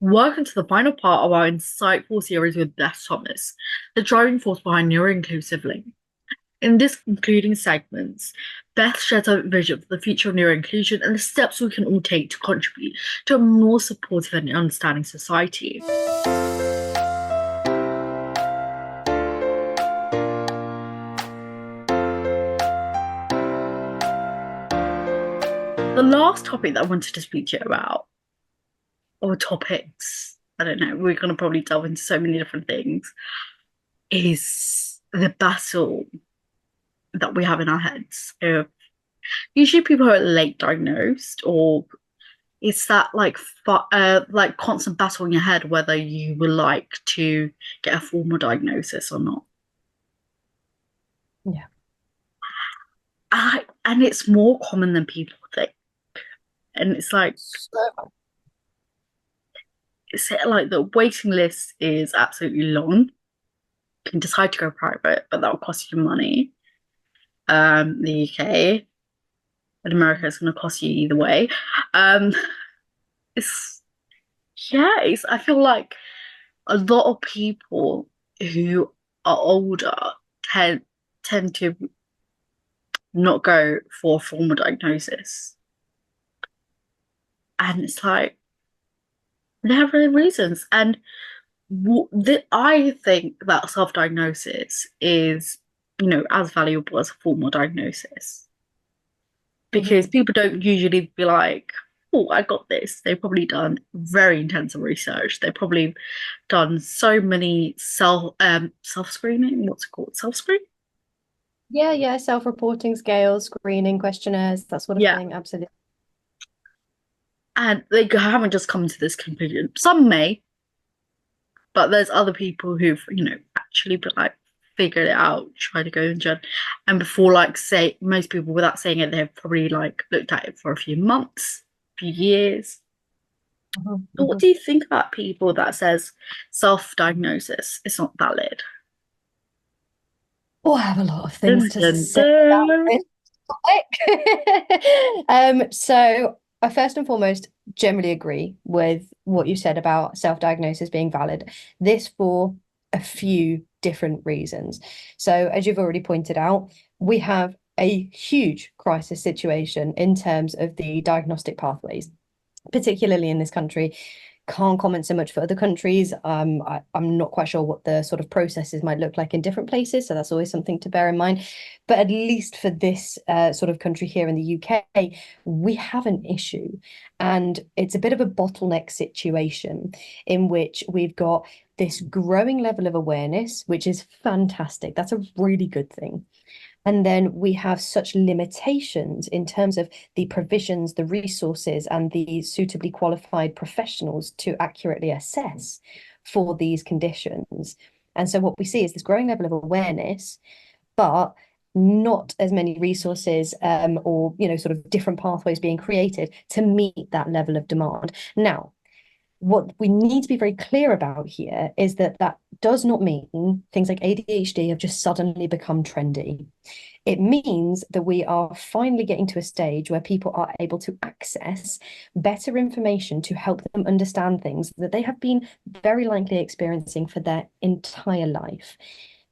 Welcome to the final part of our insightful series with Beth Thomas, the driving force behind Neuroinclusive Link. In this concluding segments, Beth shares her vision for the future of neuroinclusion and the steps we can all take to contribute to a more supportive and understanding society. The last topic that I wanted to speak to you about, or topics, I don't know, we're going to probably delve into so many different things, is the battle that we have in our heads. Usually people are late diagnosed, or it's that like constant battle in your head whether you would like to get a formal diagnosis or not. Yeah. And it's more common than people think. And it's like the waiting list is absolutely long. You can decide to go private, but that will cost you money. The UK and America is going to cost you either way. Um, it's I feel like a lot of people who are older tend tend to not go for a formal diagnosis. And it's like they have their reasons. And I think that self-diagnosis is, as valuable as a formal diagnosis because Mhm. people don't usually be like, oh, I got this. They've probably done very intensive research. They've probably done so many self-screening. What's it called? Self-screen? Yeah. Self-reporting scales, screening questionnaires, that sort of Yeah. thing. Absolutely. And they haven't just come to this conclusion. Some may, but there's other people who've, actually been like figured it out, tried to go and before like say most people without saying it, they've probably like looked at it for a few months, few years. Mhm, So what mhm. do you think about people that says self-diagnosis is not valid? Oh, I have a lot of things Dun, to dun, say about dun. this topic. So I first and foremost generally agree with what you said about self-diagnosis being valid. This for a few different reasons. So as you've already pointed out, we have a huge crisis situation in terms of the diagnostic pathways, particularly in this country. Can't comment so much for other countries. I'm not quite sure what the sort of processes might look like in different places, so that's always something to bear in mind. But at least for this sort of country here in the UK, we have an issue, and it's a bit of a bottleneck situation in which we've got this growing level of awareness, which is fantastic. That's a really good thing. And then we have such limitations in terms of the provisions, the resources, and the suitably qualified professionals to accurately assess for these conditions. And so what we see is this growing level of awareness, but not as many resources or sort of different pathways being created to meet that level of demand. Now, what we need to be very clear about here is that that does not mean things like ADHD have just suddenly become trendy. It means that we are finally getting to a stage where people are able to access better information to help them understand things that they have been very likely experiencing for their entire life.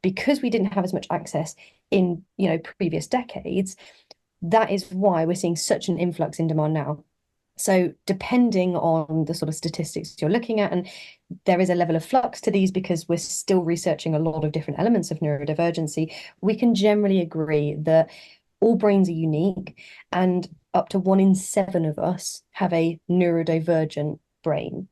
Because we didn't have as much access in, previous decades, that is why we're seeing such an influx in demand now. So depending on the sort of statistics you're looking at, and there is a level of flux to these because we're still researching a lot of different elements of neurodivergency, we can generally agree that all brains are unique and up to 1 in 7 of us have a neurodivergent brain.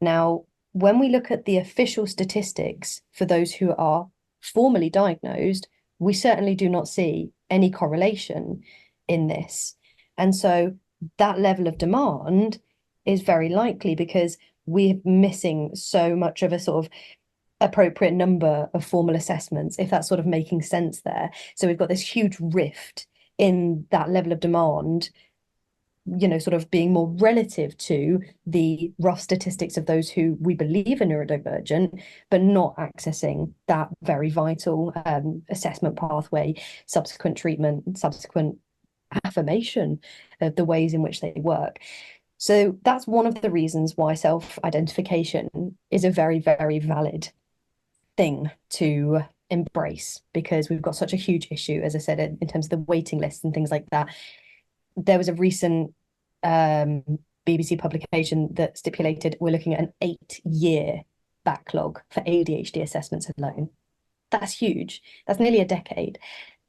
Now, when we look at the official statistics for those who are formally diagnosed, we certainly do not see any correlation in this. And so that level of demand is very likely because we're missing so much of a sort of appropriate number of formal assessments, if that's sort of making sense there. So we've got this huge rift in that level of demand, sort of being more relative to the rough statistics of those who we believe are neurodivergent, but not accessing that very vital assessment pathway, subsequent treatment, subsequent affirmation of the ways in which they work. So that's one of the reasons why self-identification is a very, very valid thing to embrace, because we've got such a huge issue, as I said, in terms of the waiting lists and things like that. There was a recent BBC publication that stipulated we're looking at an 8-year backlog for ADHD assessments alone. That's huge. That's nearly a decade.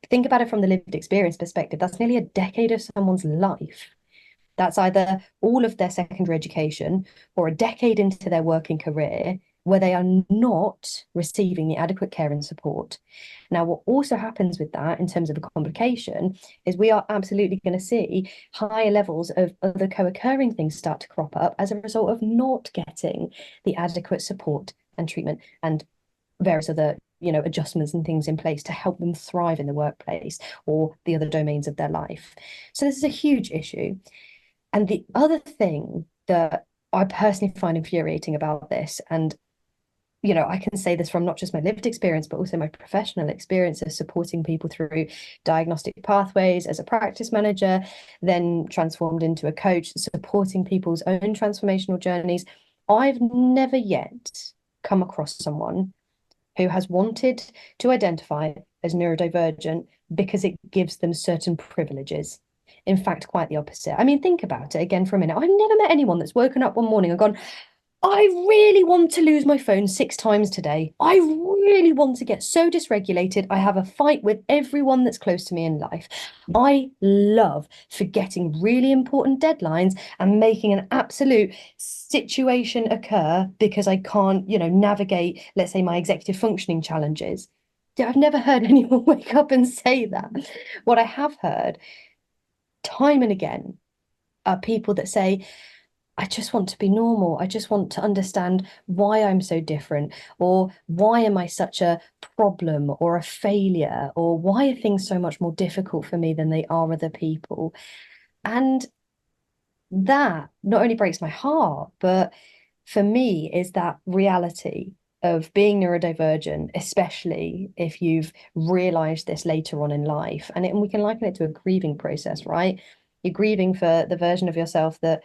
Think about it from the lived experience perspective. That's nearly a decade of someone's life. That's either all of their secondary education or a decade into their working career where they are not receiving the adequate care and support. Now, what also happens with that in terms of a complication is we are absolutely going to see higher levels of other co-occurring things start to crop up as a result of not getting the adequate support and treatment and various other adjustments and things in place to help them thrive in the workplace or the other domains of their life. So this is a huge issue. And the other thing that I personally find infuriating about this, and I can say this from not just my lived experience, but also my professional experience of supporting people through diagnostic pathways as a practice manager, then transformed into a coach, supporting people's own transformational journeys. I've never yet come across someone who has wanted to identify as neurodivergent because it gives them certain privileges. In fact, quite the opposite. I mean, think about it again for a minute. I've never met anyone that's woken up one morning and gone, I really want to lose my phone 6 times today. I really want to get so dysregulated. I have a fight with everyone that's close to me in life. I love forgetting really important deadlines and making an absolute situation occur because I can't, navigate, let's say, my executive functioning challenges. I've never heard anyone wake up and say that. What I have heard time and again are people that say, I just want to be normal. I just want to understand why I'm so different, or why am I such a problem or a failure, or why are things so much more difficult for me than they are other people? And that not only breaks my heart, but for me is that reality of being neurodivergent, especially if you've realized this later on in life. And we can liken it to a grieving process, right? You're grieving for the version of yourself that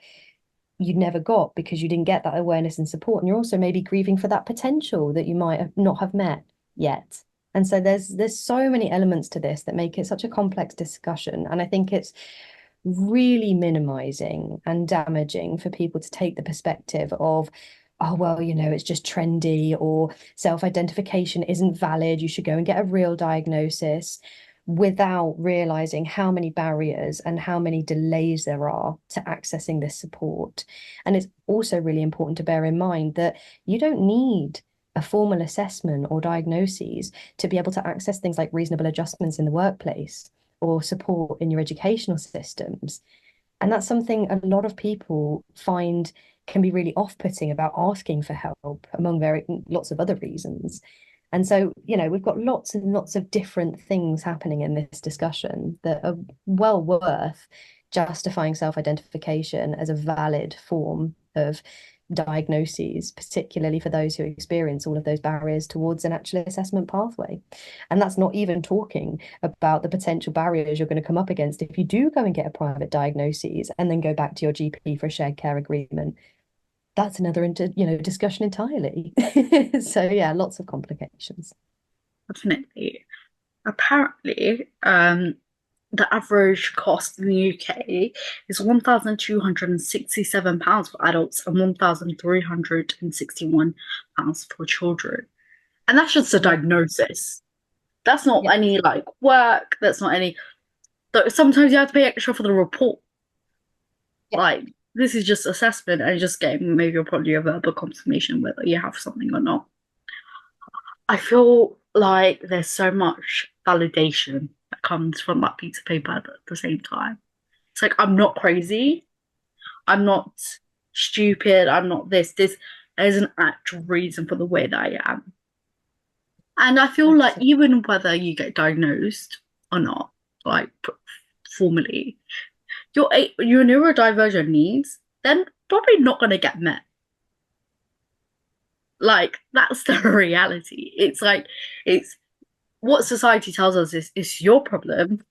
you never got because you didn't get that awareness and support. And you're also maybe grieving for that potential that you might have not have met yet. And so there's so many elements to this that make it such a complex discussion. And I think it's really minimizing and damaging for people to take the perspective of, oh, well, it's just trendy, or self-identification isn't valid. You should go and get a real diagnosis, without realizing how many barriers and how many delays there are to accessing this support. And it's also really important to bear in mind that you don't need a formal assessment or diagnoses to be able to access things like reasonable adjustments in the workplace or support in your educational systems. And that's something a lot of people find can be really off-putting about asking for help, among lots of other reasons. And so, we've got lots and lots of different things happening in this discussion that are well worth justifying self-identification as a valid form of diagnoses, particularly for those who experience all of those barriers towards an actual assessment pathway. And that's not even talking about the potential barriers you're going to come up against if you do go and get a private diagnosis and then go back to your GP for a shared care agreement. That's another discussion entirely. So yeah, lots of complications. Definitely. Apparently, the average cost in the UK is £1,267 for adults and £1,361 for children. And that's just a diagnosis. That's not any work. That's not any. Sometimes you have to pay extra for the report. Like, this is just assessment and just getting maybe probably a verbal confirmation whether you have something or not. I feel like there's so much validation that comes from that piece of paper at the same time. It's like, I'm not crazy. I'm not stupid. I'm not this. There's an actual reason for the way that I am. And I feel like even whether you get diagnosed or not, like formally, your neurodivergent needs, then probably not going to get met. Like, that's the reality. It's like, it's what society tells us is your problem.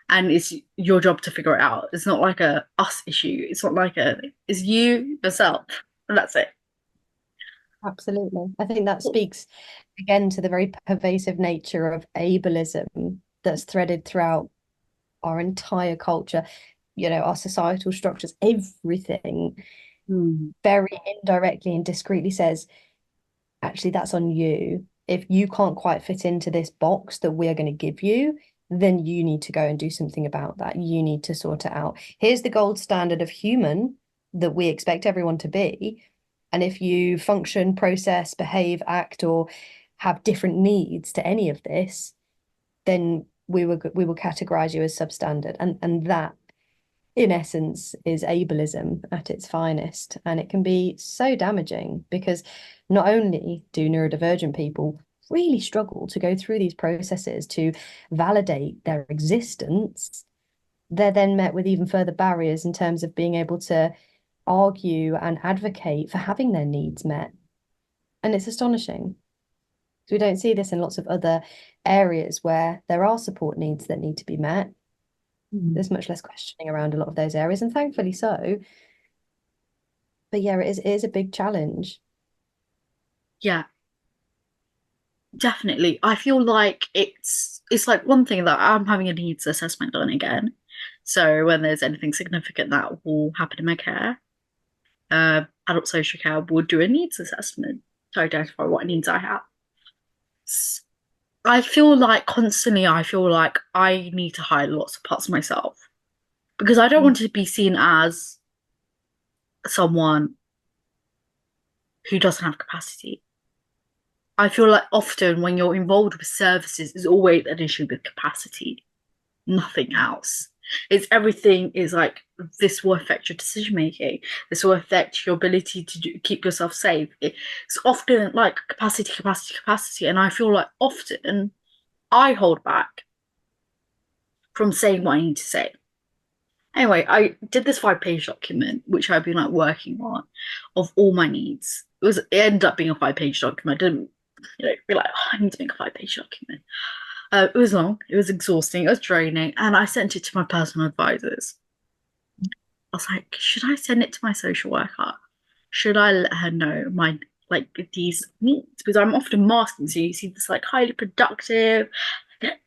and it's your job to figure it out. It's not like a us issue. It's not like it's you yourself, and that's it. Absolutely. I think that speaks again to the very pervasive nature of ableism that's threaded throughout our entire culture, our societal structures, everything very indirectly and discreetly says, actually, that's on you. If you can't quite fit into this box that we're going to give you, then you need to go and do something about that. You need to sort it out. Here's the gold standard of human that we expect everyone to be. And if you function, process, behave, act, or have different needs to any of this, then we will categorize you as substandard. And that, in essence, is ableism at its finest. And it can be so damaging because not only do neurodivergent people really struggle to go through these processes to validate their existence, they're then met with even further barriers in terms of being able to argue and advocate for having their needs met. And it's astonishing. So we don't see this in lots of other areas where there are support needs that need to be met. There's much less questioning around a lot of those areas, and thankfully so. But yeah, it is a big challenge. Yeah, definitely. I feel like it's like one thing that I'm having a needs assessment done again. So when there's anything significant that will happen in my care, adult social care will do a needs assessment to identify what needs I have. I feel like constantly, I feel like I need to hide lots of parts of myself because I don't want to be seen as someone who doesn't have capacity. I feel like often when you're involved with services, it's always an issue with capacity, nothing else. It's everything is like this will affect your decision making. This will affect your ability to keep yourself safe. It's often like capacity, capacity, capacity, and I feel like often I hold back from saying what I need to say. Anyway, I did this 5-page document, which I've been like working on, of all my needs. It ended up being a 5-page document. I didn't, be like, oh, I need to make a 5-page document. It was long, it was exhausting, it was draining, and I sent it to my personal advisors. I was like, should I send it to my social worker? Should I let her know my like these needs? Because I'm often masking, so you see this like highly productive,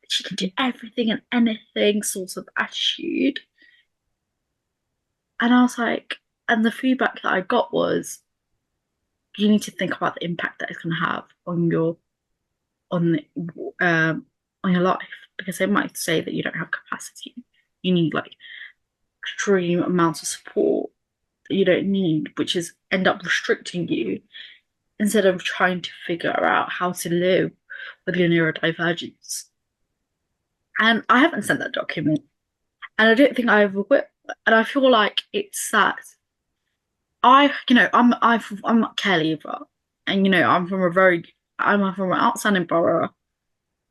she can do everything and anything sort of attitude. And I was like, and the feedback that I got was, you need to think about the impact that it's going to have on on on your life, because they might say that you don't have capacity. You need like extreme amounts of support that you don't need, which is end up restricting you instead of trying to figure out how to live with your neurodivergence. And I haven't sent that document, and I don't think I ever will. And I feel like it's that I'm a care leaver, and I'm from an outstanding borough.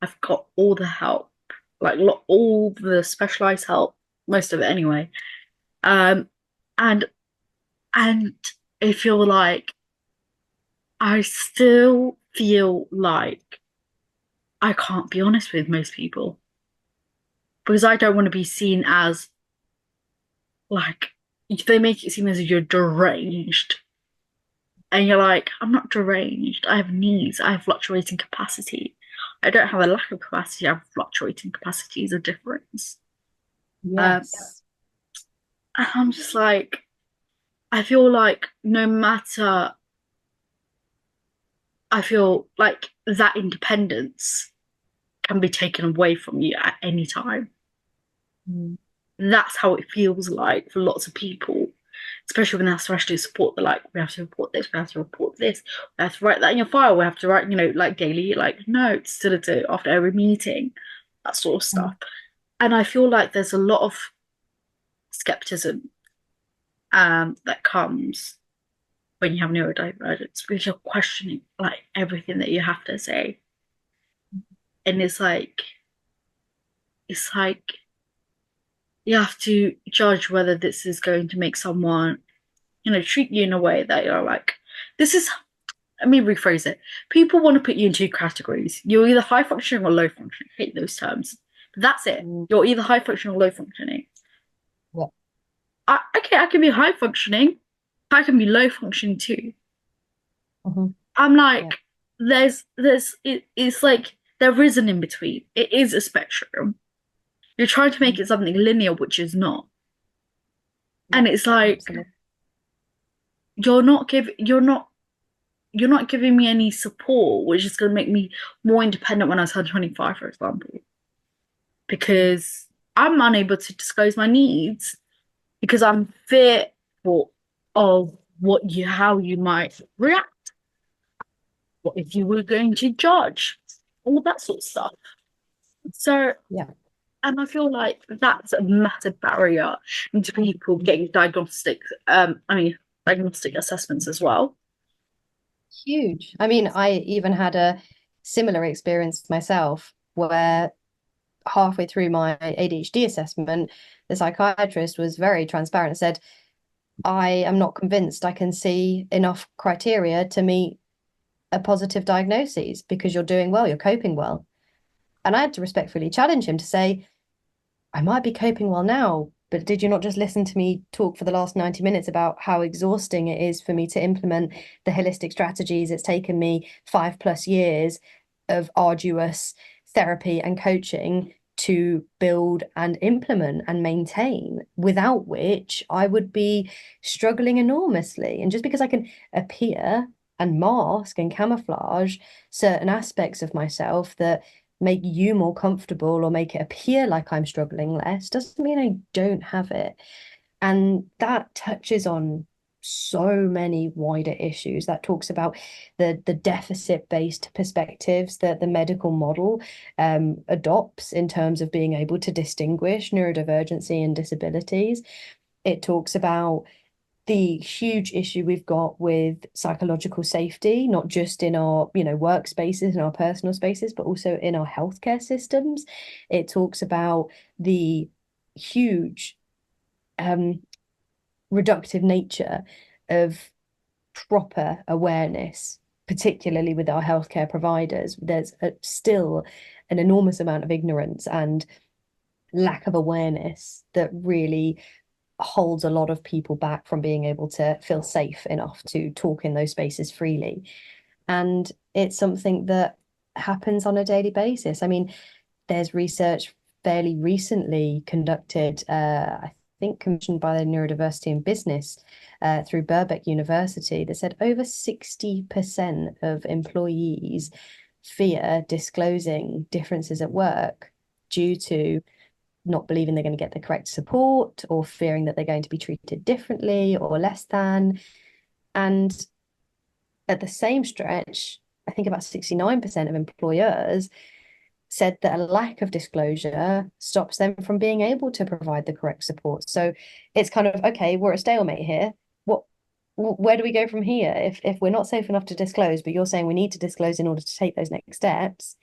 I've got all the help, like all the specialized help, most of it anyway. Um, and and I feel like I still feel like I can't be honest with most people because I don't want to be seen as like they make it seem as if you're deranged. And you're like, I'm not deranged. I have needs. I have fluctuating capacity. I don't have a lack of capacity. I have fluctuating capacity is a difference. Yes. And I'm just like, I feel like no matter, I feel like that independence can be taken away from you at any time. That's how it feels like for lots of people, especially when they have to actually support. They're like, we have to report this, we have to report this, we have to write that in your file, we have to write, like daily, like notes to do after every meeting, that sort of stuff. And I feel like there's a lot of skepticism that comes when you have neurodivergence because you're questioning like everything that you have to say. And it's like you have to judge whether this is going to make someone, treat you in a way that you're like, this is, let me rephrase it. People want to put you in two categories. You're either high functioning or low functioning. I hate those terms That's it. You're either high functioning or low functioning. Yeah. Okay, I can be high functioning. I can be low functioning too. Mm-hmm. I'm like, Yeah. it's like there is an in between. It is a spectrum. You're trying to make it something linear, which is not. Yeah, And it's like absolutely. you're not giving me any support, which is going to make me more independent when I turn 25, for example, because I'm unable to disclose my needs because I'm fearful of how you might react. What if you were going to judge? All that sort of stuff. So, Yeah. and I feel like that's a massive barrier into people getting diagnostic assessments as well. Huge. I mean, I even had a similar experience myself where halfway through my ADHD assessment, the psychiatrist was very transparent and said, I am not convinced I can see enough criteria to meet a positive diagnosis because you're doing well, you're coping well. And I had to respectfully challenge him to say, I might be coping well now, but did you not just listen to me talk for the last 90 minutes about how exhausting it is for me to implement the holistic strategies? It's taken me 5+ years of arduous therapy and coaching to build and implement and maintain, without which I would be struggling enormously. And just because I can appear and mask and camouflage certain aspects of myself that make you more comfortable or make it appear like I'm struggling less doesn't mean I don't have it. And that touches on so many wider issues. That talks about the deficit-based perspectives that the medical model adopts in terms of being able to distinguish neurodivergency and disabilities. It talks about the huge issue we've got with psychological safety, not just in our, workspaces and our personal spaces, but also in our healthcare systems. It talks about the huge reductive nature of proper awareness, particularly with our healthcare providers. There's still an enormous amount of ignorance and lack of awareness that really holds a lot of people back from being able to feel safe enough to talk in those spaces freely. And it's something that happens on a daily basis. I mean, there's research fairly recently conducted, I think commissioned by the Neurodiversity in Business through Birkbeck University, that said over 60% of employees fear disclosing differences at work due to not believing they're going to get the correct support or fearing that they're going to be treated differently or less than. And at the same stretch, I think about 69% of employers said that a lack of disclosure stops them from being able to provide the correct support. So it's kind of, okay, we're at a stalemate here. Where do we go from here? If we're not safe enough to disclose, but you're saying we need to disclose in order to take those next steps,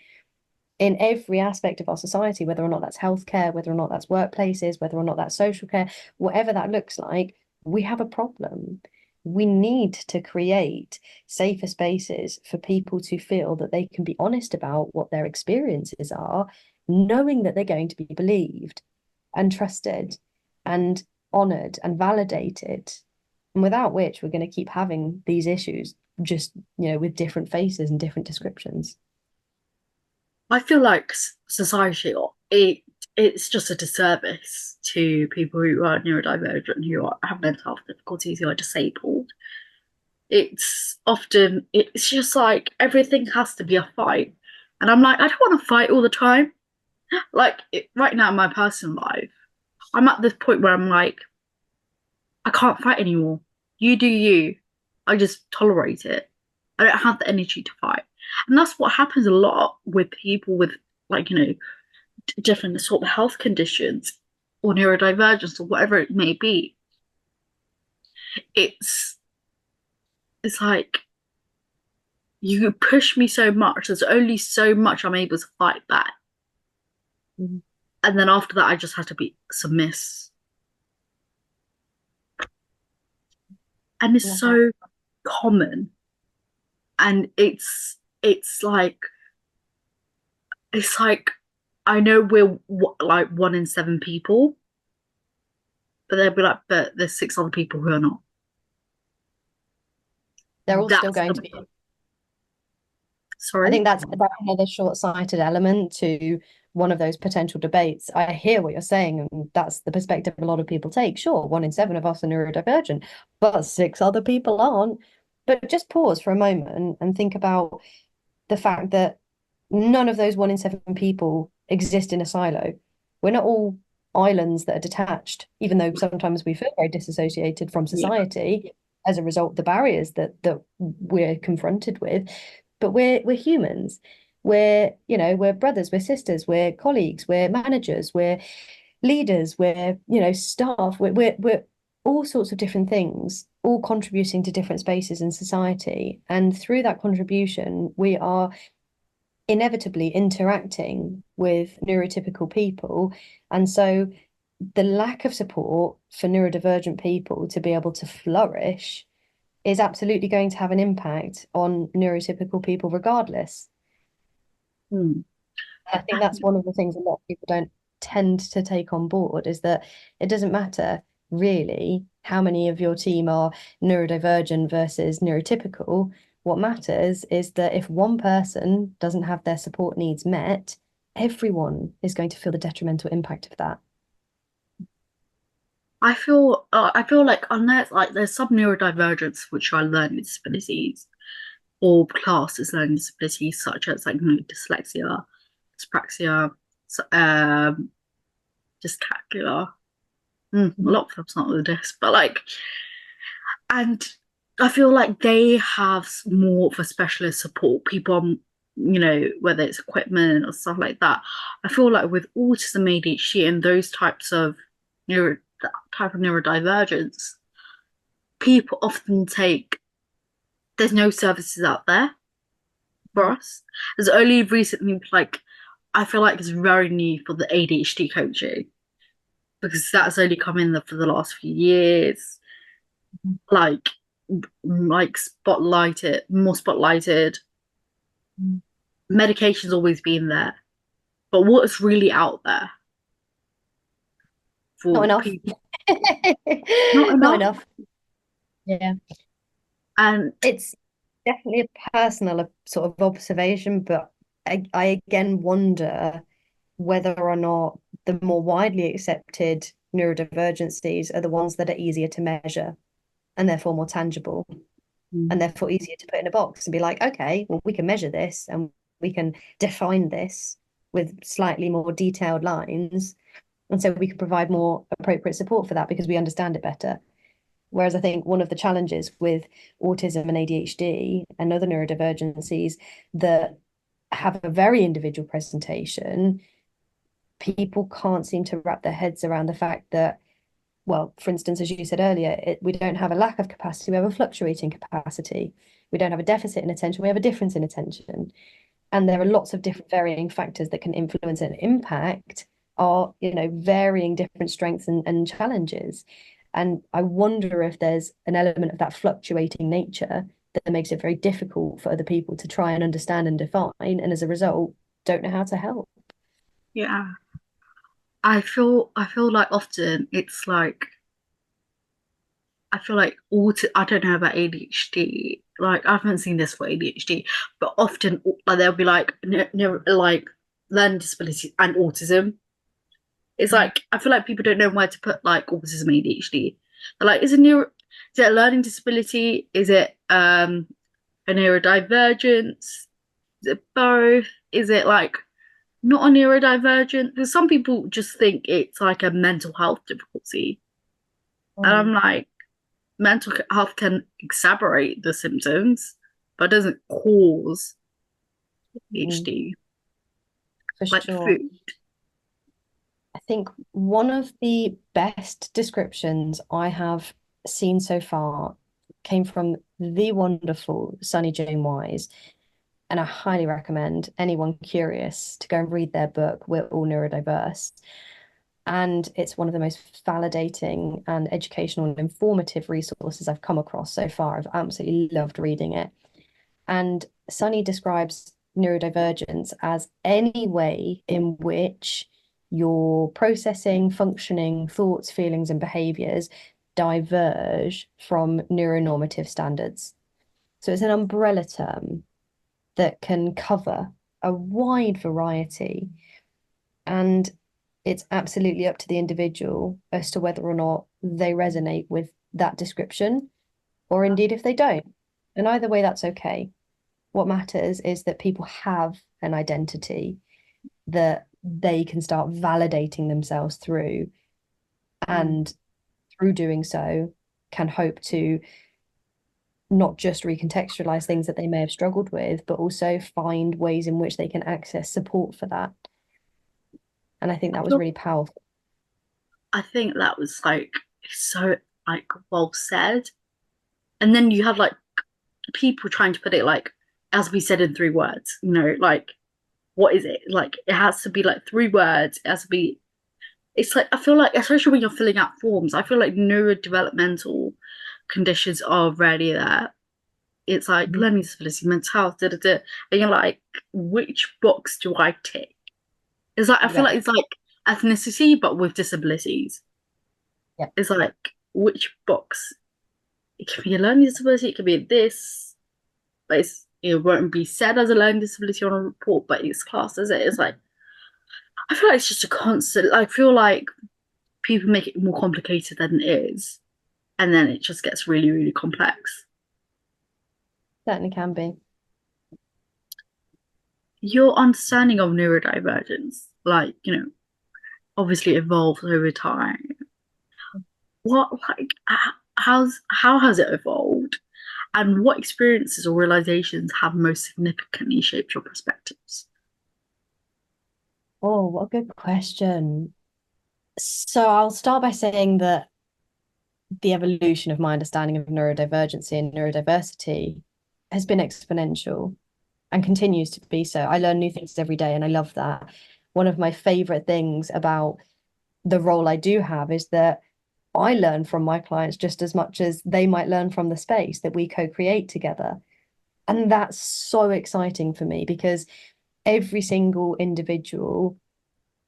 in every aspect of our society, whether or not that's healthcare, whether or not that's workplaces, whether or not that's social care, whatever that looks like, we have a problem. We need to create safer spaces for people to feel that they can be honest about what their experiences are, knowing that they're going to be believed and trusted and honored and validated. And without which we're going to keep having these issues, just, with different faces and different descriptions. I feel like society, it's just a disservice to people who are neurodivergent, have mental health difficulties, who are disabled. It's just like everything has to be a fight, and I'm like, I don't want to fight all the time. Like right now in my personal life, I'm at this point where I'm like, I can't fight anymore. You do you. I just tolerate it. I don't have the energy to fight. And that's what happens a lot with people with, like, different sort of health conditions or neurodivergence or whatever it may be. It's it's like you push me so much, there's only so much I'm able to fight back. Mhm. And then after that I just have to be submiss. And it's Yeah. so common. And it's like I know we're like 1 in 7 people, but they'll be like, but there's 6 other people who are not. They're all still That's going to the be. I sorry. think that's another short-sighted element to one of those potential debates. I hear what you're saying, and that's the perspective a lot of people take. Sure, 1 in 7 of us are neurodivergent, but 6 other people aren't. But just pause for a moment and think about the fact that none of those 1 in 7 people exist in a silo. We're not all islands that are detached, even though sometimes we feel very disassociated from Yeah. society as a result of the barriers that we're confronted with. But we're humans. We're brothers, we're sisters, we're colleagues, we're managers, we're leaders, we're staff, we're all sorts of different things, all contributing to different spaces in society. And through that contribution, we are inevitably interacting with neurotypical people. And so the lack of support for neurodivergent people to be able to flourish is absolutely going to have an impact on neurotypical people regardless. Hmm. I think that's one of the things a lot of people don't tend to take on board, is that it doesn't matter really how many of your team are neurodivergent versus neurotypical. What matters is that if one person doesn't have their support needs met, everyone is going to feel the detrimental impact of that. I feel like unless like there's some neurodivergence which are learning disabilities or classed as learning disabilities such as like dyslexia, dyspraxia, dyscalculia. A lot of them's not with this, but like, and I feel like they have more of a specialist support. People, whether it's equipment or stuff like that. I feel like with autism, ADHD, and those types of that type of neurodivergence, people often take. There's no services out there for us. There's only recently, like, I feel like it's very new for the ADHD coaching because that's only come in for the last few years. Like, spotlighted, more spotlighted. Medication's always been there, but what's really out there Not for enough. people? Not Not enough. enough. Yeah. And It's definitely a personal sort of observation, but I again wonder whether or not the more widely accepted neurodivergencies are the ones that are easier to measure and therefore more tangible and therefore easier to put in a box and be like, okay, well, we can measure this and we can define this with slightly more detailed lines. And so we can provide more appropriate support for that because we understand it better. Whereas I think one of the challenges with autism and ADHD and other neurodivergencies that have a very individual presentation, people can't seem to wrap their heads around the fact that, well, for instance, as you said earlier, we don't have a lack of capacity, we have a fluctuating capacity. We don't have a deficit in attention, we have a difference in attention. And there are lots of different varying factors that can influence and impact our, varying different strengths and challenges. And I wonder if there's an element of that fluctuating nature that makes it very difficult for other people to try and understand and define, and as a result, don't know how to help. yeah, I feel like often it's like I feel like I don't know about ADHD. Like I haven't seen this for ADHD, but often like they'll be like like learning disability and autism. It's like I feel like people don't know where to put like autism, ADHD. They're like, is it a learning disability? Is it a neurodivergence? Is it both? Is it like not a neurodivergent? Because some people just think it's like a mental health difficulty. And I'm like, mental health can exacerbate the symptoms, but doesn't cause ADHD. For Like sure. food. I think one of the best descriptions I have seen so far came from the wonderful Sunny Jane Wise. And I highly recommend anyone curious to go and read their book, We're All Neurodiverse. And it's one of the most validating and educational and informative resources I've come across so far. I've absolutely loved reading it. And Sunny describes neurodivergence as any way in which your processing, functioning, thoughts, feelings, and behaviors diverge from neuronormative standards. So it's an umbrella term that can cover a wide variety, and it's absolutely up to the individual as to whether or not they resonate with that description, or indeed if they don't. And either way, that's okay. What matters is that people have an identity that they can start validating themselves through, and through doing so, can hope to not just recontextualize things that they may have struggled with, but also find ways in which they can access support for that. And I think that was really powerful. I think that was like so like well said. And then you have like people trying to put it like as we said in 3 words, like what is it? Like it has to be like 3 words. It has to be it's like I feel like especially when you're filling out forms, I feel like neurodevelopmental conditions are already there. It's like learning disability, mental health, da, da, da. And you're like, which box do I tick? It's like I feel like it's like ethnicity, but with disabilities. Yeah. It's like which box? It can be a learning disability, it can be this, but it won't be said as a learning disability on a report, but it's classed as it. It's like I feel like it's just a constant. I feel like people make it more complicated than it is, and then it just gets really, really complex. Certainly can be. Your understanding of neurodivergence, like, obviously evolves over time. What, like, how has it evolved? And what experiences or realizations have most significantly shaped your perspectives? Oh, what a good question. So I'll start by saying that the evolution of my understanding of neurodivergency and neurodiversity has been exponential and continues to be so. I learn new things every day, and I love that. One of my favorite things about the role I do have is that I learn from my clients just as much as they might learn from the space that we co-create together. And that's so exciting for me because every single individual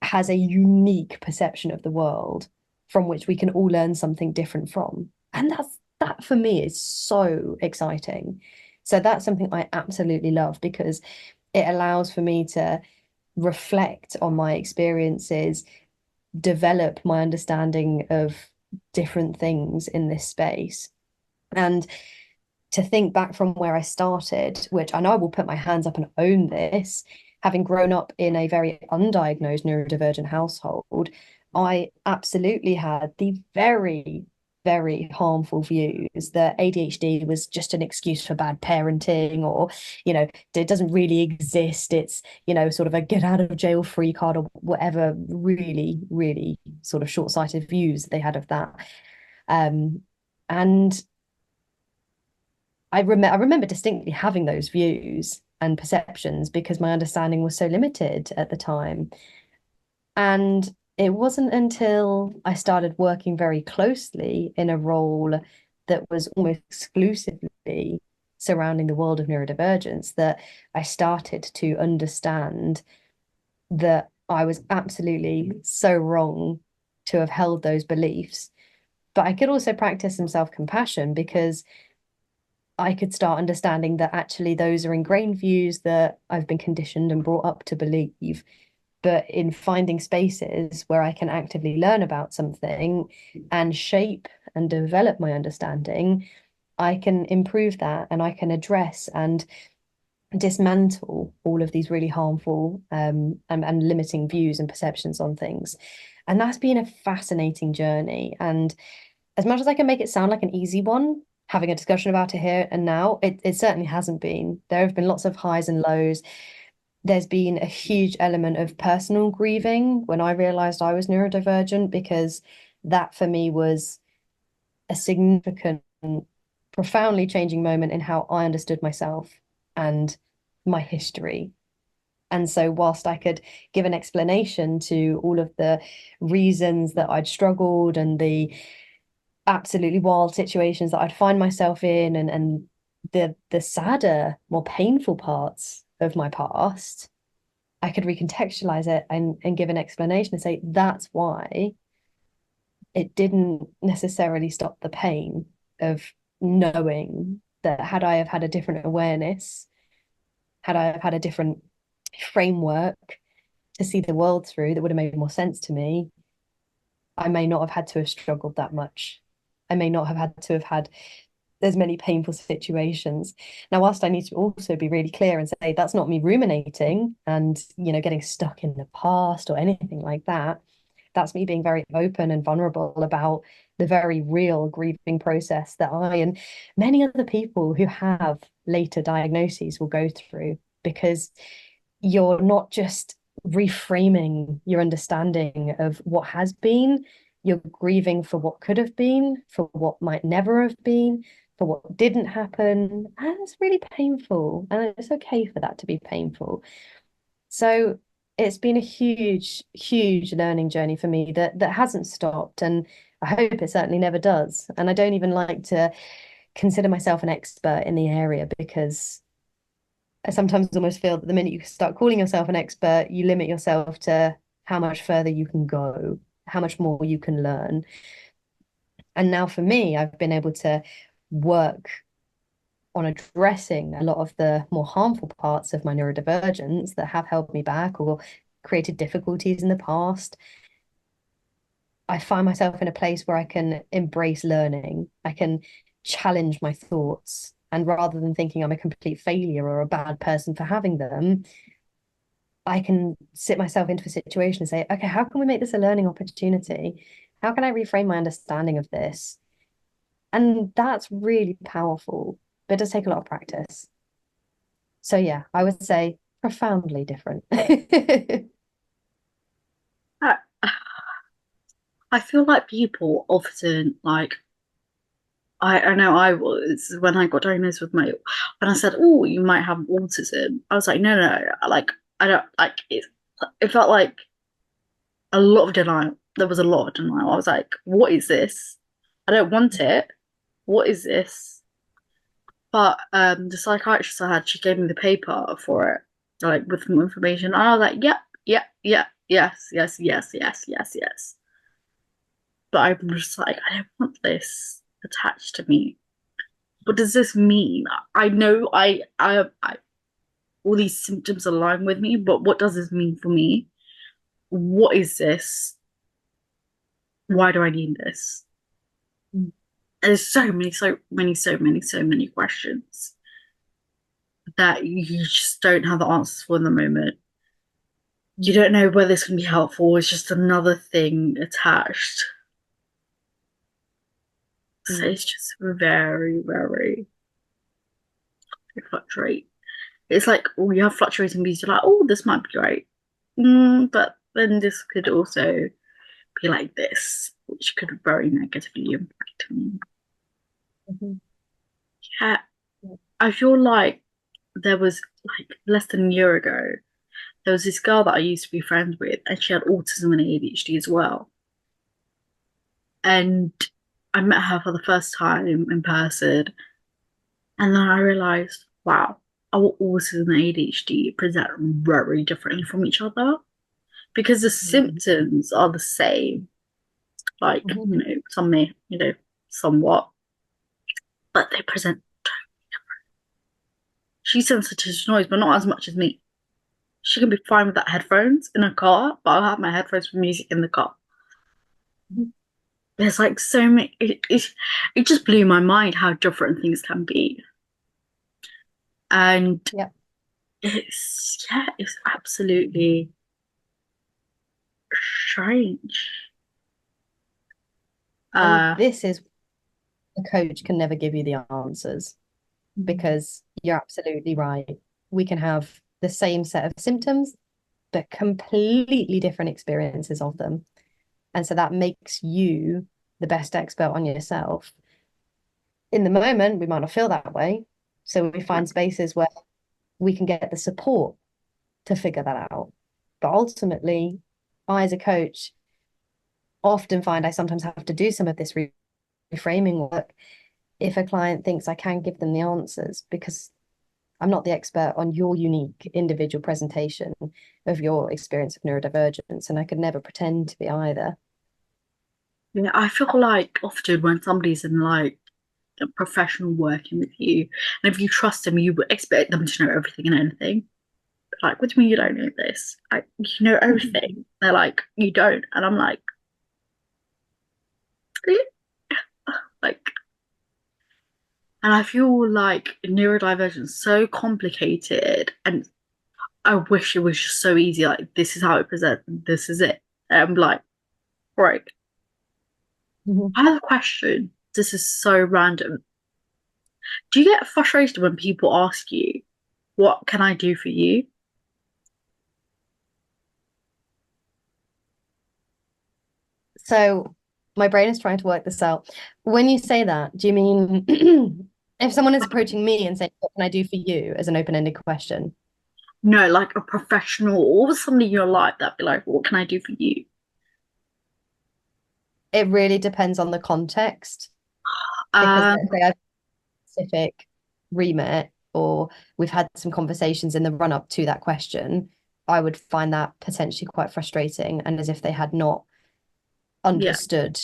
has a unique perception of the world from which we can all learn something different from. And that for me is so exciting. So that's something I absolutely love because it allows for me to reflect on my experiences, develop my understanding of different things in this space. And to think back from where I started, which I know I will put my hands up and own this, having grown up in a very undiagnosed neurodivergent household, I absolutely had the very, very harmful views that ADHD was just an excuse for bad parenting, or, it doesn't really exist. It's, sort of a get out of jail free card, or whatever really, really sort of short-sighted views they had of that. And I remember distinctly having those views and perceptions because my understanding was so limited at the time. And it wasn't until I started working very closely in a role that was almost exclusively surrounding the world of neurodivergence that I started to understand that I was absolutely so wrong to have held those beliefs. But I could also practice some self-compassion because I could start understanding that actually those are ingrained views that I've been conditioned and brought up to believe. But in finding spaces where I can actively learn about something and shape and develop my understanding, I can improve that and I can address and dismantle all of these really harmful and limiting views and perceptions on things. And that's been a fascinating journey. And as much as I can make it sound like an easy one, having a discussion about it here and now, it certainly hasn't been. There have been lots of highs and lows. There's been a huge element of personal grieving when I realized I was neurodivergent, because that for me was a significant, profoundly changing moment in how I understood myself and my history. And so, whilst I could give an explanation to all of the reasons that I'd struggled and the absolutely wild situations that I'd find myself in, and the sadder, more painful parts of my past, I could recontextualize it and give an explanation and say, that's why it didn't necessarily stop the pain of knowing that had I have had a different awareness, had I have had a different framework to see the world through that would have made more sense to me, I may not have had to have struggled that much. I may not have had to have had as many painful situations. Now, whilst I need to also be really clear and say that's not me ruminating and, getting stuck in the past or anything like that, that's me being very open and vulnerable about the very real grieving process that I and many other people who have later diagnoses will go through, because you're not just reframing your understanding of what has been, you're grieving for what could have been, for what might never have been, for what didn't happen. And it's really painful. And it's okay for that to be painful. So it's been a huge, huge learning journey for me that hasn't stopped. And I hope it certainly never does. And I don't even like to consider myself an expert in the area, because I sometimes almost feel that the minute you start calling yourself an expert, you limit yourself to how much further you can go, how much more you can learn. And now for me, I've been able to work on addressing a lot of the more harmful parts of my neurodivergence that have held me back or created difficulties in the past. I find myself in a place where I can embrace learning. I can challenge my thoughts. And rather than thinking I'm a complete failure or a bad person for having them, I can sit myself into a situation and say, okay, how can we make this a learning opportunity? How can I reframe my understanding of this? And that's really powerful, but it does take a lot of practice. So yeah, I would say profoundly different. I, I feel like people often like I know I was when I got diagnosed with my when I said, "Oh, you might have autism." I was like, "No, no, like I don't like it." It felt like a lot of denial. There was a lot of denial. I was like, "What is this? I don't want it. What is this?" But the psychiatrist I had, she gave me the paper for it, like with more information. And I was like, "Yep, yep, yep, yes, yes, yes, yes, yes, yes." But I'm just like, I don't want this attached to me. What does this mean? I know I all these symptoms align with me, but what does this mean for me? What is this? Why do I need this? There's so many, so many, so many, so many questions that you just don't have the answers for in the moment. You don't know whether it's going to be helpful. It's just another thing attached. So it's just very, very fluctuate. It's like, oh, you have fluctuating views. You're like, oh, this might be great. But then this could also be like this, which could very negatively impact me. Mhm. Yeah, I feel like there was like less than a year ago, there was this girl that I used to be friends with, and she had autism and ADHD as well. And I met her for the first time in person, and then I realized, wow, our autism and ADHD present very differently from each other because the symptoms are the same. Like, some may, somewhat, but they present. She's sensitive to noise, but not as much as me. She can be fine without headphones in a car, but I'll have my headphones for music in the car. There's like so many. It just blew my mind how different things can be, and Yeah. it's absolutely strange. And this is, a coach can never give you the answers, because you're absolutely right. We can have the same set of symptoms, but completely different experiences of them. And so that makes you the best expert on yourself. In the moment, we might not feel that way. So we find spaces where we can get the support to figure that out. But ultimately, I, as a coach, often find I sometimes have to do some of this reframing work if a client thinks I can give them the answers, because I'm not the expert on your unique individual presentation of your experience of neurodivergence, and I could never pretend to be either. Yeah, I feel like often when somebody's in like a professional working with you, and if you trust them, you would expect them to know everything and anything. Like, what do you mean you don't know this? You know everything. They're like, you don't. And I'm like, really? Like, and I feel like neurodivergence is so complicated. And I wish it was just so easy. Like, this is how it presents. This is it. And I'm like, right. Mhm. I have a question. This is so random. Do you get frustrated when people ask you, what can I do for you? So my brain is trying to work this out. When you say that, do you mean if someone is approaching me and saying, "What can I do for you?" as an open-ended question? No, like a professional or somebody in your life that'd be like, what can I do for you? It really depends on the context because Um, let's say I've specific remit or we've had some conversations in the run up to that question, I would find that potentially quite frustrating and as if they had not yeah, understood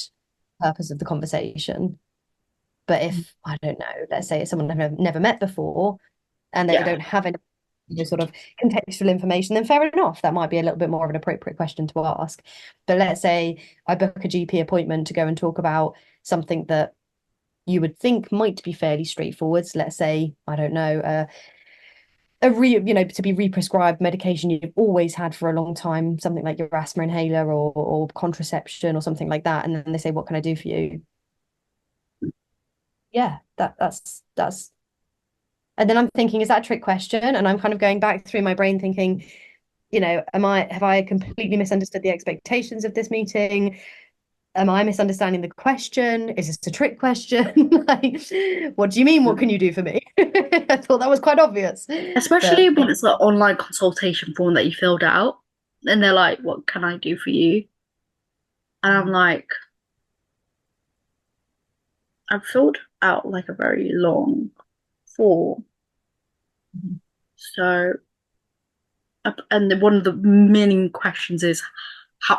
the purpose of the conversation. But if I don't know, let's say it's someone I've never met before and they yeah, don't have any sort of contextual information, then fair enough. That might be a little bit more of an appropriate question to ask. But let's say I book a GP appointment to go and talk about something that you would think might be fairly straightforward. So let's say, I don't know, to be re-prescribed medication you've always had for a long time, something like your asthma inhaler or contraception or something like that. And then they say, what can I do for you? Yeah, that's and then I'm thinking, is that a trick question? And I'm kind of going back through my brain thinking, have I completely misunderstood the expectations of this meeting? Am I misunderstanding the question? Is this a trick question? Like, what do you mean? What can you do for me? I thought that was quite obvious. especially But when it's an online consultation form that you filled out, and they're like, what can I do for you? And I'm like, I've filled out like a very long form. So, and one of the main questions is,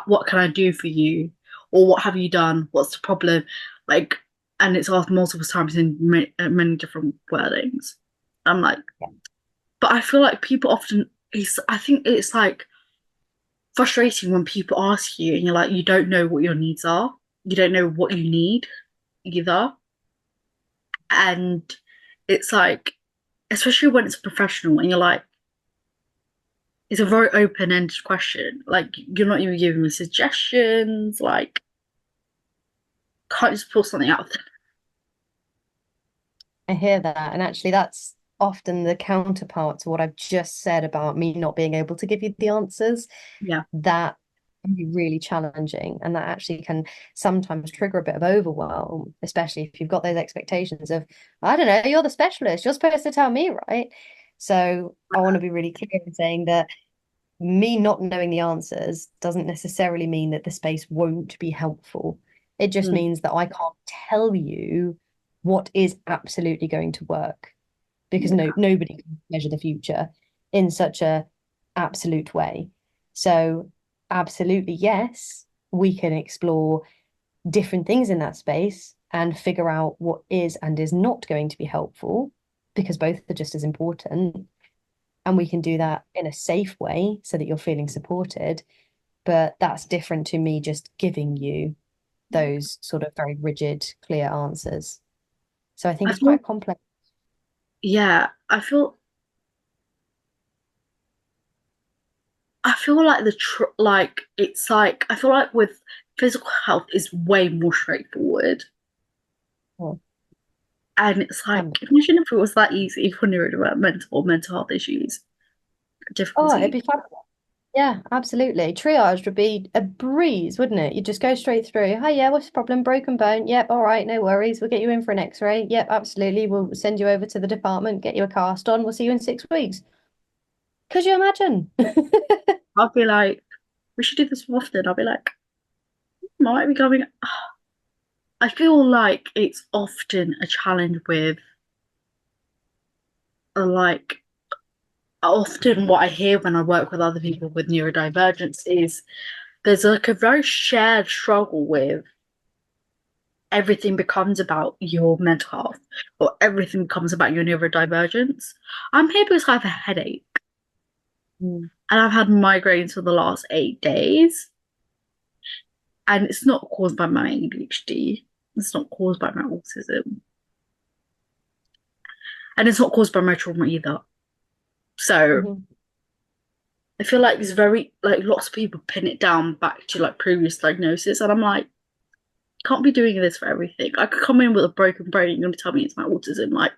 what can I do for you? Or what have you done? What's the problem? Like, and it's asked multiple times in many different wordings. I'm like, but I feel like people often, I think it's like frustrating when people ask you and you're like, you don't know what your needs are. You don't know what you need either. And it's like, especially when it's professional and you're like, it's a very open-ended question. Like, you're not even giving me suggestions. Like, can't just pull something out of the... I hear that. And actually, that's often the counterpart to what I've just said about me not being able to give you the answers. Yeah. That can be really challenging. And that actually can sometimes trigger a bit of overwhelm, especially if you've got those expectations of, I don't know, you're the specialist, you're supposed to tell me, right? So I want to be really clear in saying that me not knowing the answers doesn't necessarily mean that the space won't be helpful. It just Mm, means that I can't tell you what is absolutely going to work because yeah. nobody can measure the future in such a absolute way. So absolutely yes, we can explore different things in that space and figure out what is and is not going to be helpful because both are just as important. And we can do that in a safe way so that you're feeling supported. But that's different to me just giving you those sort of very rigid, clear answers. So I think I it's feel, quite complex. yeah, I feel like like it's like I feel like with physical health is way more straightforward, Oh, and it's like can imagine if it was that easy for mental health issues Oh, it'd difficulties. be fun. Yeah, absolutely. Triage would be a breeze, wouldn't it? You just go straight through. Hi, yeah, what's the problem? Broken bone. Yep, all right, no worries. We'll get you in for an X-ray. Yep, absolutely. We'll send you over to the department, get you a cast on. We'll see you in 6 weeks. Could you imagine? I'll be like, we should do this more often. I'll be like, might be going. I feel like it's often a challenge with like often what I hear when I work with other people with neurodivergence is there's like a very shared struggle with everything becomes about your mental health or everything becomes about your neurodivergence. I'm here because I have a headache Mm. and I've had migraines for the last 8 days, and it's not caused by my ADHD. It's not caused by my autism. And it's not caused by my trauma either. So Mhm. I feel like it's very like lots of people pin it down back to like previous diagnosis, and I'm like, can't be doing this for everything. I could come in with a broken brain and you're gonna tell me it's my autism. Like,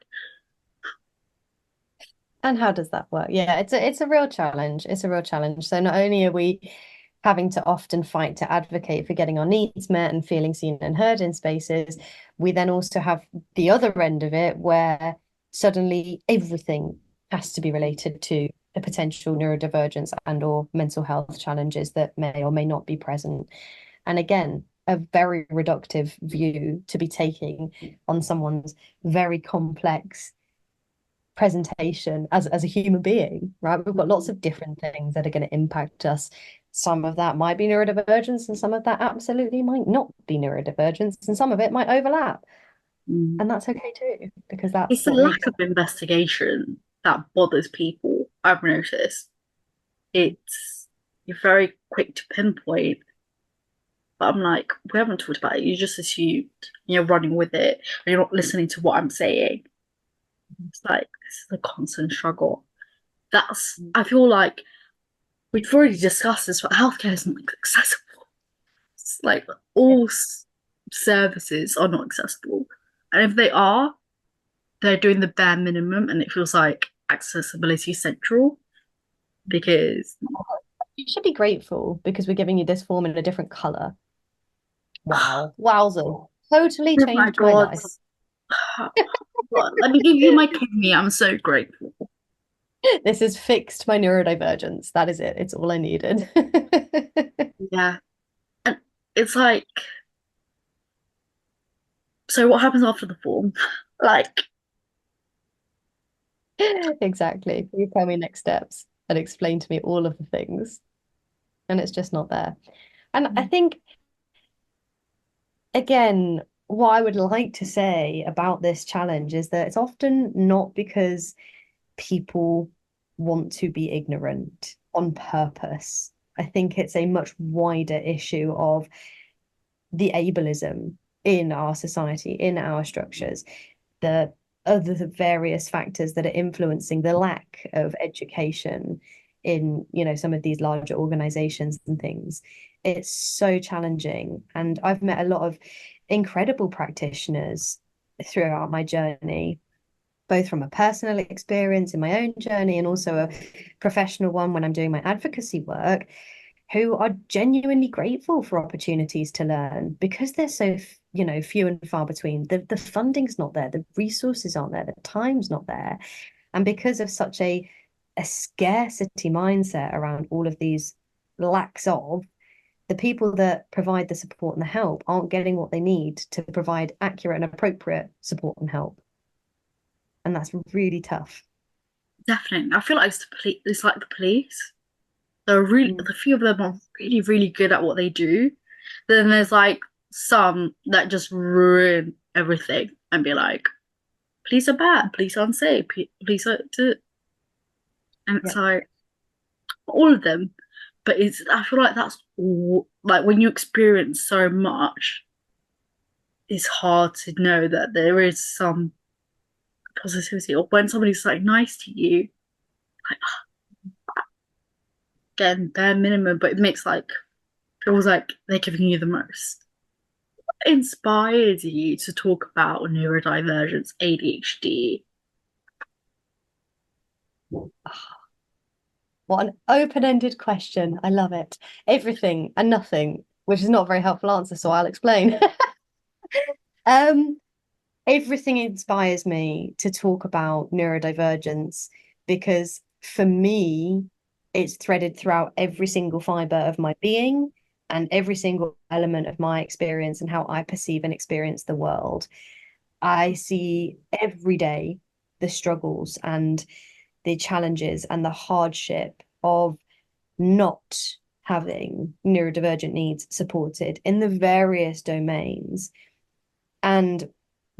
And how does that work? Yeah, it's a real challenge. It's a real challenge. So not only are we having to often fight to advocate for getting our needs met and feeling seen and heard in spaces, we then also have the other end of it where suddenly everything has to be related to a potential neurodivergence and or mental health challenges that may or may not be present. And again, a very reductive view to be taking on someone's very complex presentation as a human being, right? We've got lots of different things that are going to impact us. Some of that might be neurodivergence, and some of that absolutely might not be neurodivergence, and some of it might overlap. mm. And that's okay too, because that's It's the what lack makes of investigation that bothers people, I've noticed. It's you're very quick to pinpoint, but I'm like, we haven't talked about it. You just assumed you're running with it, and you're not listening to what I'm saying. It's like this is a constant struggle. That's I feel like we've already discussed this, but healthcare is not accessible. It's like all services are not accessible, and if they are, they're doing the bare minimum, and it feels like accessibility central because you should be grateful because we're giving you this form in a different color. Wow. Wowza. Totally oh my changed my god, life. let me give you my kidney. I'm so grateful. This has fixed my neurodivergence. That is it. It's all I needed. Yeah, and it's like, so what happens after the form? Like, Exactly. You tell me next steps and explain to me all of the things, and it's just not there. And I think, again, what I would like to say about this challenge is that it's often not because people want to be ignorant on purpose. I think it's a much wider issue of the ableism in our society, in our structures, the other various factors that are influencing the lack of education in, some of these larger organizations and things. It's so challenging. And I've met a lot of incredible practitioners throughout my journey, both from a personal experience in my own journey and also a professional one when I'm doing my advocacy work, who are genuinely grateful for opportunities to learn because they're so few and far between. The funding's not there, the resources aren't there, the time's not there, and because of such a scarcity mindset around all of these lacks of, the people that provide the support and the help aren't getting what they need to provide accurate and appropriate support and help, and that's really tough. definitely, I feel like it's the police. It's like the police. They're really, Mm. the few of them are really, really good at what they do. Then there's like some that just ruin everything and be like, police are bad, police are unsafe, police are, and it's Yeah. like all of them. But it's, I feel like that's all, like when you experience so much, it's hard to know that there is some positivity. Or when somebody's like nice to you, like again, bare minimum, but it makes like, feels like they're giving you the most. Inspired you to talk about neurodivergence, ADHD? What an open-ended question. I love it. Everything and nothing, which is not a very helpful answer, so I'll explain. Um, Everything inspires me to talk about neurodivergence because for me, it's threaded throughout every single fiber of my being and every single element of my experience and how I perceive and experience the world. I see every day the struggles and the challenges and the hardship of not having neurodivergent needs supported in the various domains. And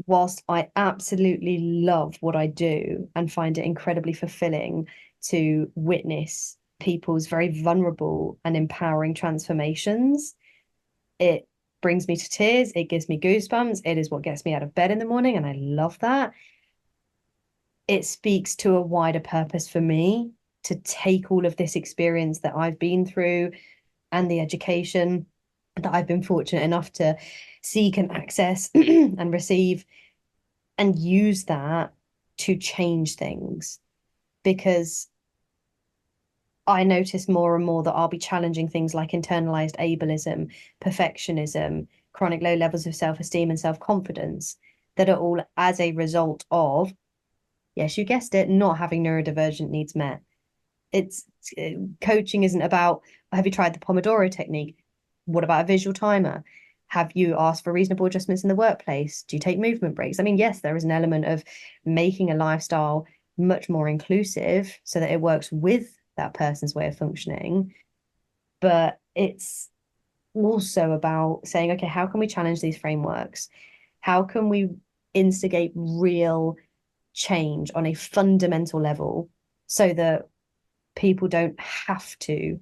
whilst I absolutely love what I do and find it incredibly fulfilling to witness people's very vulnerable and empowering transformations, it brings me to tears. It gives me goosebumps. It is what gets me out of bed in the morning, and I love that. It speaks to a wider purpose for me to take all of this experience that I've been through and the education that I've been fortunate enough to seek and access and receive, and use that to change things. Because I notice more and more that I'll be challenging things like internalized ableism, perfectionism, chronic low levels of self-esteem and self-confidence that are all as a result of, yes, you guessed it, not having neurodivergent needs met. It's coaching isn't about, have you tried the Pomodoro technique? What about a visual timer? Have you asked for reasonable adjustments in the workplace? Do you take movement breaks? I mean, yes, there is an element of making a lifestyle much more inclusive so that it works with that person's way of functioning. But it's also about saying, okay, how can we challenge these frameworks? How can we instigate real change on a fundamental level so that people don't have to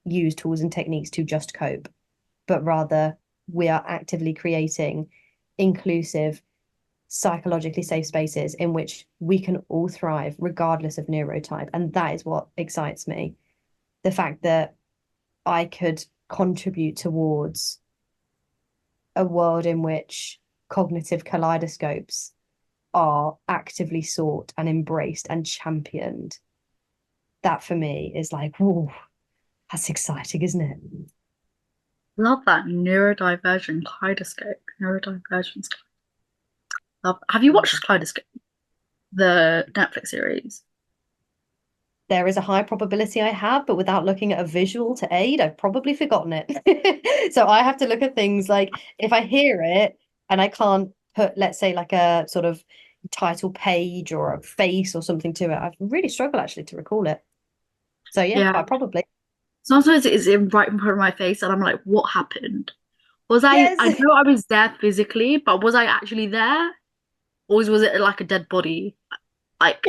use tools and techniques to just cope, but rather we are actively creating inclusive, psychologically safe spaces in which we can all thrive regardless of neurotype. And that is what excites me. The fact that I could contribute towards a world in which cognitive kaleidoscopes are actively sought and embraced and championed. That for me is like, whoa, that's exciting, isn't it? Love that neurodivergent kaleidoscope. Neurodivergence. Love. Have you watched Kaleidoscope, the Netflix series? There is a high probability I have, but without looking at a visual to aid, I've probably forgotten it. So I have to look at things like if I hear it and I can't put, let's say, like a sort of title page or a face or something to it, I've really struggled actually to recall it. So yeah, Yeah. quite probably. Sometimes it is in right in front of my face, and I'm like, what happened? Was I? I Yes. know I was there physically, but was I actually there, or was it like a dead body? Like,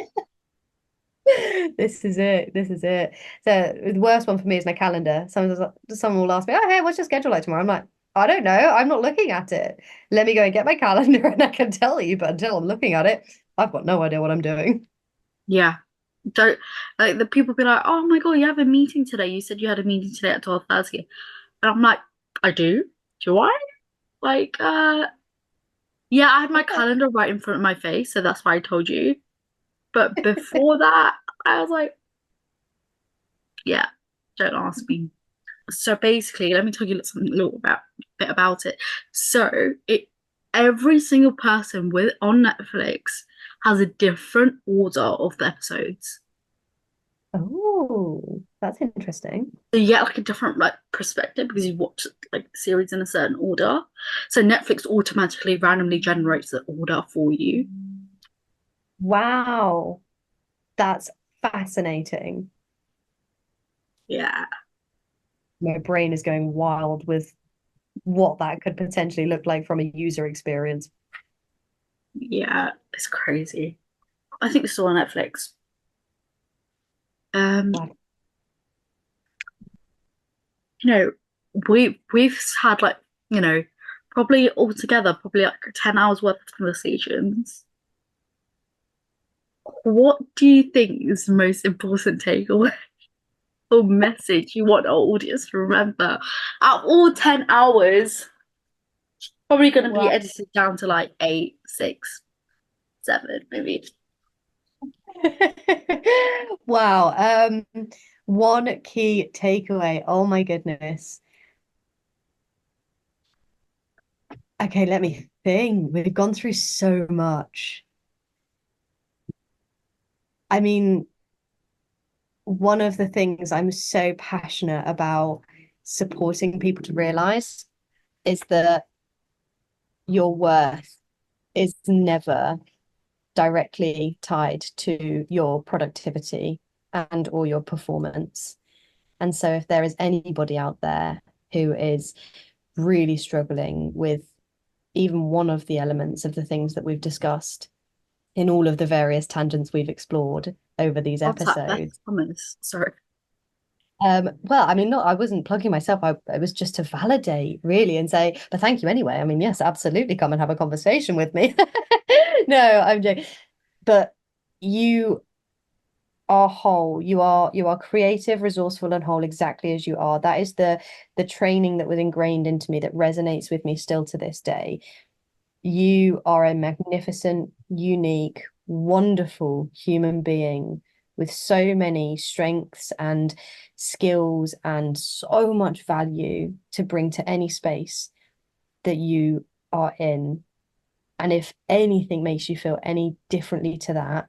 This is it. This is it. So the worst one for me is my calendar. Someone will ask me, "Oh, hey, what's your schedule like tomorrow?" I'm like, "I don't know. I'm not looking at it. Let me go and get my calendar and I can tell you." But until I'm looking at it, I've got no idea what I'm doing. yeah. Don't like the people be like, oh my God, you have a meeting today. You said you had a meeting today at 12:30. And I'm like, I do? Do I? Like, yeah, I had my calendar right in front of my face, so that's why I told you. But before that, I was like, yeah, don't ask me. So basically, let me tell you something a little about bit about it. So it every single person with on Netflix has a different order of the episodes. Oh, that's interesting. So you get like a different like perspective because you watch like the series in a certain order. So Netflix automatically randomly generates the order for you. Wow, that's fascinating. Yeah. My brain is going wild with what that could potentially look like from a user experience. Yeah, it's crazy. I think it's still on Netflix. Um, Wow. you know, we've had like, you know, probably altogether, probably like 10 hours worth of conversations. What do you think is the most important takeaway or message you want our audience to remember? Out of all 10 hours, probably gonna be Wow. edited down to like 8, 6, 7, maybe. Wow. One key takeaway. Oh my goodness. Okay, let me think. We've gone through so much. I mean, one of the things I'm so passionate about supporting people to realize is that your worth is never directly tied to your productivity and or your performance. And so if there is anybody out there who is really struggling with even one of the elements of the things that we've discussed in all of the various tangents we've explored over these What's that, Beth episodes. Thomas? Sorry. Well, I mean, not I wasn't plugging myself. It was just to validate, really, and say, but thank you anyway. I mean, yes, absolutely, come and have a conversation with me. No, I'm joking. But you are whole. You are creative, resourceful, and whole exactly as you are. That is the training that was ingrained into me that resonates with me still to this day. You are a magnificent, unique, wonderful human being with so many strengths and skills and so much value to bring to any space that you are in. And if anything makes you feel any differently to that,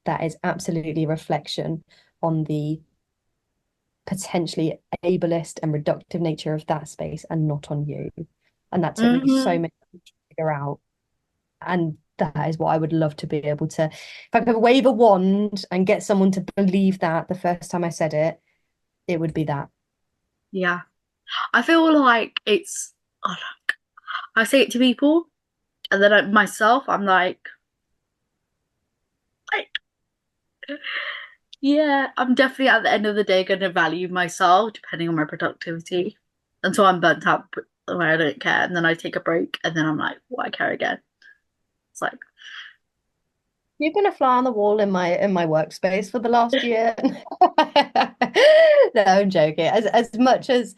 that is absolutely a reflection on the potentially ableist and reductive nature of that space and not on you. And that took me so Hmm. many to figure out. And that is what I would love to be able to, if I could wave a wand and get someone to believe that the first time I said it would be that. Yeah. I feel like it's, oh, I say it to people, and then myself, I'm like, yeah, I'm definitely at the end of the day going to value myself depending on my productivity until I'm burnt out where I don't care. And then I take a break, and then I'm like, why care again? It's like, You've been a fly on the wall in my workspace for the last year. No, I'm joking. As much as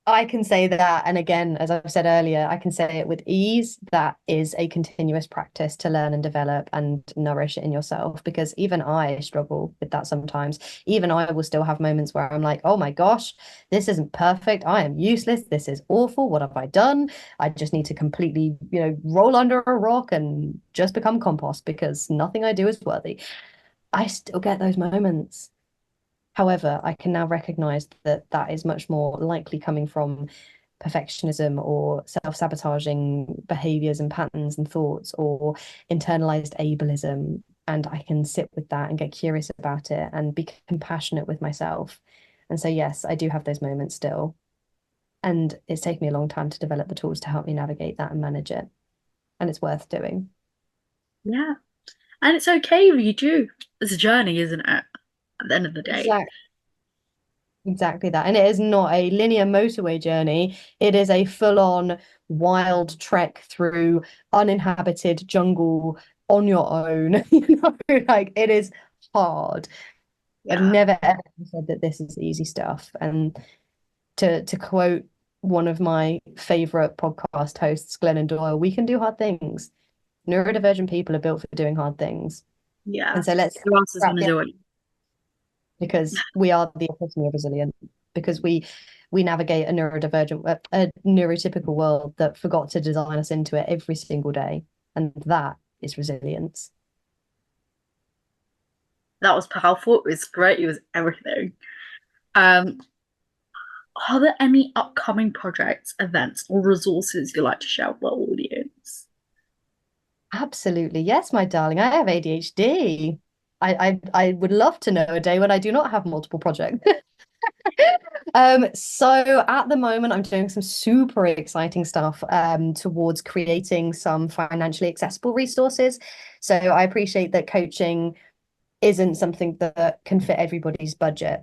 I can say that, and again, as I've said earlier, I can say it with ease. That is a continuous practice to learn and develop and nourish it in yourself, because even I struggle with that sometimes. Even I will still have moments where I'm like, oh my gosh, this isn't perfect. I am useless. This is awful. What have I done? I just need to completely, roll under a rock and just become compost because nothing I do is worthy. I still get those moments. However, I can now recognize that that is much more likely coming from perfectionism or self-sabotaging behaviors and patterns and thoughts or internalized ableism. And I can sit with that and get curious about it and be compassionate with myself. And so, yes, I do have those moments still. And it's taken me a long time to develop the tools to help me navigate that and manage it. And it's worth doing. yeah. And it's okay if you do. It's a journey, isn't it? At the end of the day. Exactly. Exactly that. And it is not a linear motorway journey. It is a full-on wild trek through uninhabited jungle on your own. Like it is hard. I've Yeah. never ever said that this is easy stuff. And to quote one of my favorite podcast hosts, Glennon Doyle, we can do hard things. Neurodivergent people are built for doing hard things. Yeah. And so let's Who else is wrap going to the do it? because we are the epitome of resilient because we navigate a neurodivergent a neurotypical world that forgot to design us into it every single day, and that is resilience. That was powerful. It was great. It was everything. Um, are there any upcoming projects, events, or resources you'd like to share with the audience? Absolutely, yes, my darling. I have ADHD. I would love to know a day when I do not have multiple projects. So at the moment, I'm doing some super exciting stuff towards creating some financially accessible resources. So I appreciate that coaching isn't something that can fit everybody's budget.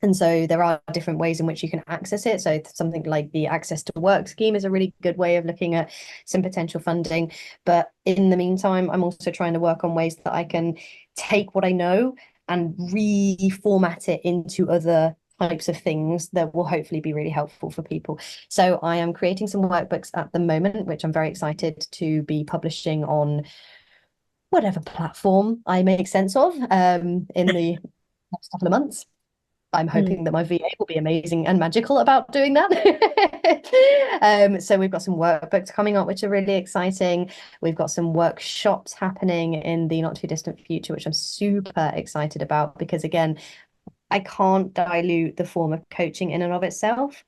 And so there are different ways in which you can access it. So something like the Access to Work scheme is a really good way of looking at some potential funding. But in the meantime, I'm also trying to work on ways that I can take what I know and reformat it into other types of things that will hopefully be really helpful for people. So I am creating some workbooks at the moment, which I'm very excited to be publishing on whatever platform I make sense of in the next couple of months. I'm Mm. hoping that my VA will be amazing and magical about doing that. So we've got some workbooks coming up, which are really exciting. We've got some workshops happening in the not too distant future, which I'm super excited about because, again, I can't dilute the form of coaching in and of itself.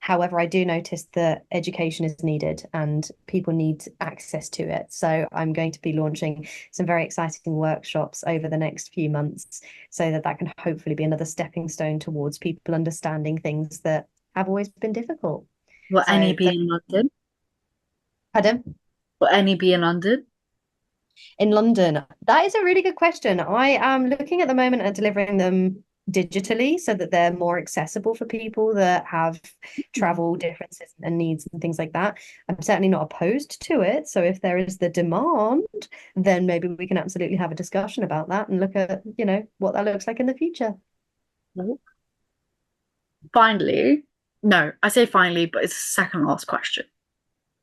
However, I do notice that education is needed and people need access to it. So I'm going to be launching some very exciting workshops over the next few months so that that can hopefully be another stepping stone towards people understanding things that have always been difficult. Will any So, be in London? pardon? Will any be in London? In London? That is a really good question. I am looking at the moment at delivering them digitally so that they're more accessible for people that have travel differences and needs and things like that. I'm certainly not opposed to it. So if there is the demand, then maybe we can absolutely have a discussion about that and look at, what that looks like in the future. Finally, no, I say finally, but it's the second last question.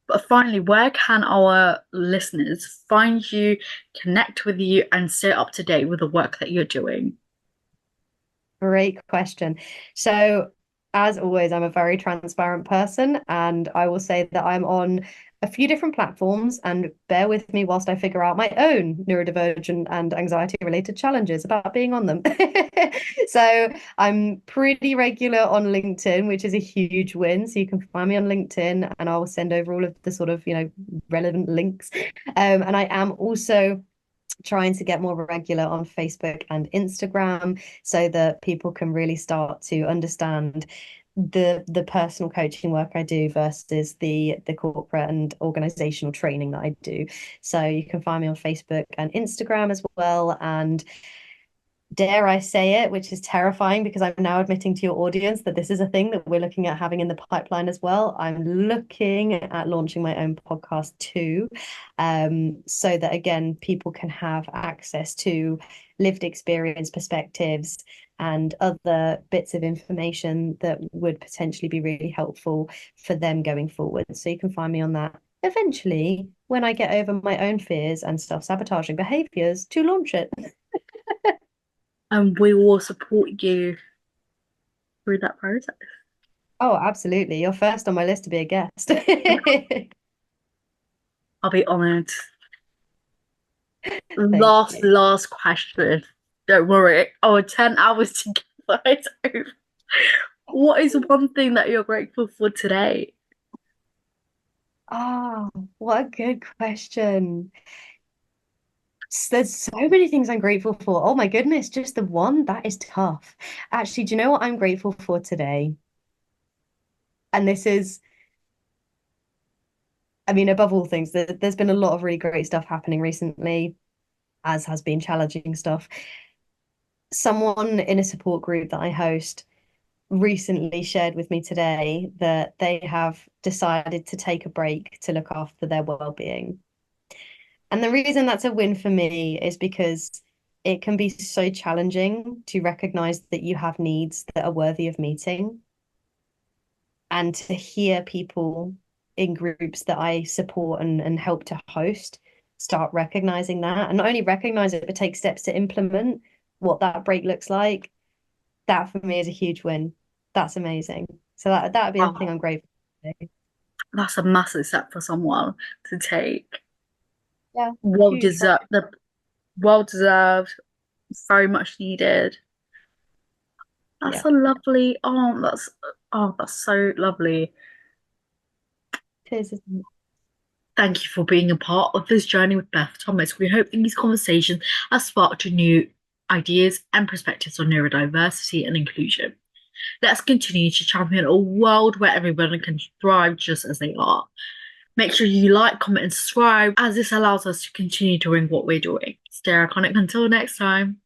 But finally, where can our listeners find you, connect with you, and stay up to date with the work that you're doing? Great question. So, as always, I'm a very transparent person, and I will say that I'm on a few different platforms, and bear with me whilst I figure out my own neurodivergent and anxiety related challenges about being on them. So, I'm pretty regular on LinkedIn, which is a huge win. So, you can find me on LinkedIn, and I'll send over all of the sort of, relevant links. And I am also trying to get more regular on Facebook and Instagram so that people can really start to understand the personal coaching work I do versus the corporate and organizational training that I do. So you can find me on Facebook and Instagram as well. And dare I say it, which is terrifying because I'm now admitting to your audience that this is a thing that we're looking at having in the pipeline as well. I'm looking at launching my own podcast too, so that again, people can have access to lived experience perspectives and other bits of information that would potentially be really helpful for them going forward. So you can find me on that eventually when I get over my own fears and self-sabotaging behaviors to launch it. And we will support you through that process. Oh, absolutely. You're first on my list to be a guest. I'll be honored. Thank Last, you. last question. Don't worry. Our 10 hours together is over. What is one thing that you're grateful for today? Oh, what a good question. There's so many things I'm grateful for. Oh my goodness, just the one, that is tough. Actually, do you know what I'm grateful for today? And this is, I mean, above all things, there's been a lot of really great stuff happening recently, as has been challenging stuff. Someone in a support group that I host recently shared with me today that they have decided to take a break to look after their well-being. And the reason that's a win for me is because it can be so challenging to recognize that you have needs that are worthy of meeting. And to hear people in groups that I support and help to host start recognizing that and not only recognize it, but take steps to implement what that break looks like. That for me is a huge win. That's amazing. So that'd be the thing Wow, I'm grateful for. that's a massive step for someone to take. Yeah, Well huge one. deserved, the well deserved, very much needed. That's Yeah, a lovely, oh, that's so lovely. it is, isn't it? Thank you for being a part of this journey with Beth Thomas. We hope these conversations have sparked new ideas and perspectives on neurodiversity and inclusion. Let's continue to champion a world where everyone can thrive just as they are. Make sure you like, comment, and subscribe, as this allows us to continue doing what we're doing. Stay iconic until next time.